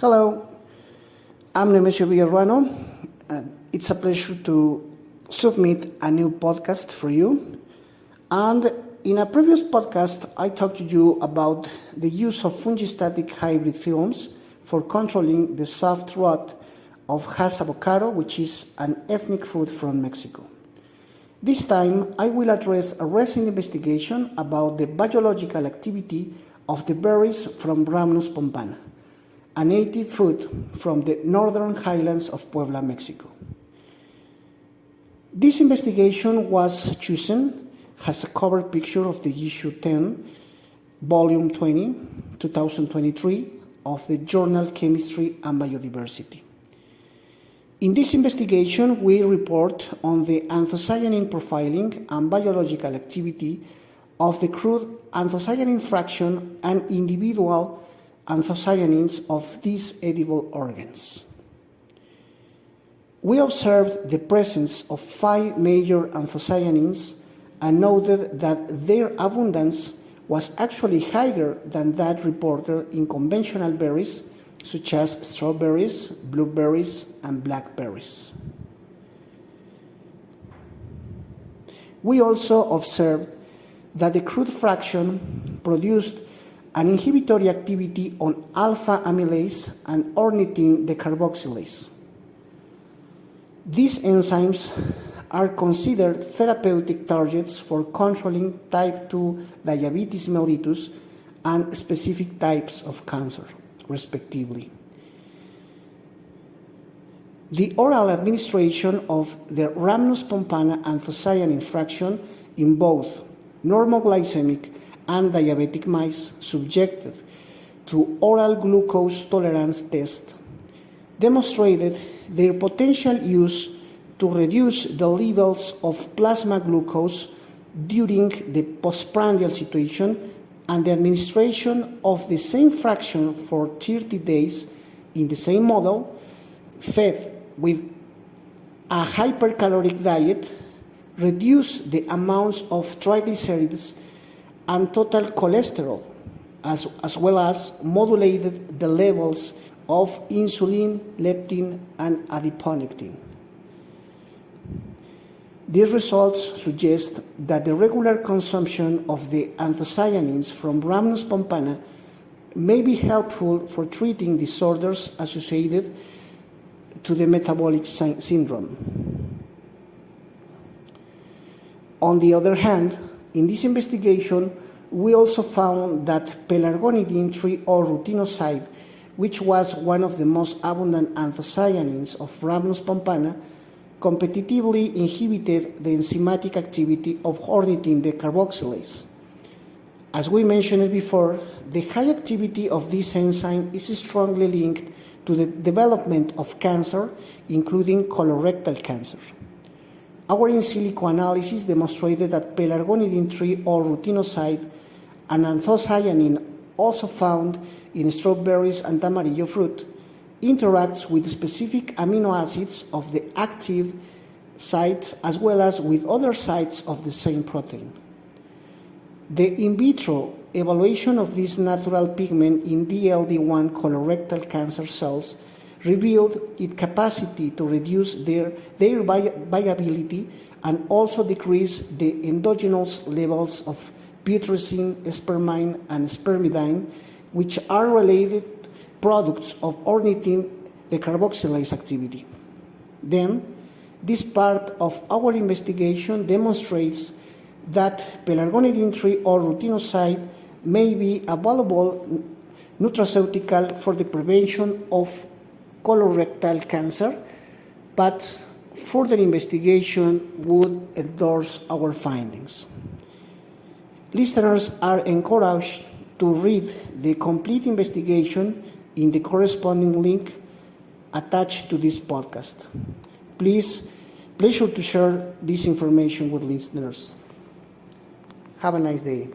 Hello, I'm Nutraceutical Activity of Rhamnus. It's a pleasure to submit a new podcast for you. And in a previous podcast, I talked to you about the use of fungistatic hybrid films for controlling the soft rot of Hass avocado, which is an ethnic food from Mexico. This time, I will address a recent investigation about the biological activity of the berries from Rhamnus pompana, a native food from the northern highlands of Puebla, Mexico. This investigation was chosen as a cover picture of the issue 10, volume 20, 2023 of the journal Chemistry and Biodiversity. In this investigation, we report on the anthocyanin profiling and biological activity of the crude anthocyanin fraction and individual anthocyanins of these edible organs. We observed the presence of 5 major anthocyanins and noted that their abundance was actually higher than that reported in conventional berries such as strawberries, blueberries, and blackberries. We also observed that the crude fraction produced an inhibitory activity on alpha amylase and ornithine decarboxylase. These enzymes are considered therapeutic targets for controlling type 2 diabetes mellitus and specific types of cancer, respectively. The oral administration of the Rhamnus pompana anthocyanin fraction in both normoglycemic and diabetic mice subjected to oral glucose tolerance test demonstrated their potential use to reduce the levels of plasma glucose during the postprandial situation, and the administration of the same fraction for 30 days in the same model, fed with a hypercaloric diet, reduced the amounts of triglycerides and total cholesterol, as well as modulated the levels of insulin, leptin, and adiponectin. These results suggest that the regular consumption of the anthocyanins from Rhamnus pompana may be helpful for treating disorders associated to the metabolic syndrome. On the other hand, in this investigation, we also found that pelargonidine triol rutinoside, which was one of the most abundant anthocyanins of Rhamnus pompana, competitively inhibited the enzymatic activity of ornithine decarboxylase. As we mentioned before, the high activity of this enzyme is strongly linked to the development of cancer, including colorectal cancer. Our in silico analysis demonstrated that pelargonidine triol rutinoside, an anthocyanin also found in strawberries and tamarillo fruit, interacts with specific amino acids of the active site as well as with other sites of the same protein. The in vitro evaluation of this natural pigment in DLD1 colorectal cancer cells revealed its capacity to reduce their viability and also decrease the endogenous levels of putrescine, spermine, and spermidine, which are related products of ornithine decarboxylase activity. Then, this part of our investigation demonstrates that pelargonidine triol rutinoside may be a valuable nutraceutical for the prevention of colorectal cancer, but further investigation would endorse our findings. Listeners are encouraged to read the complete investigation in the corresponding link attached to this podcast. Please, pleasure to share this information with listeners. Have a nice day.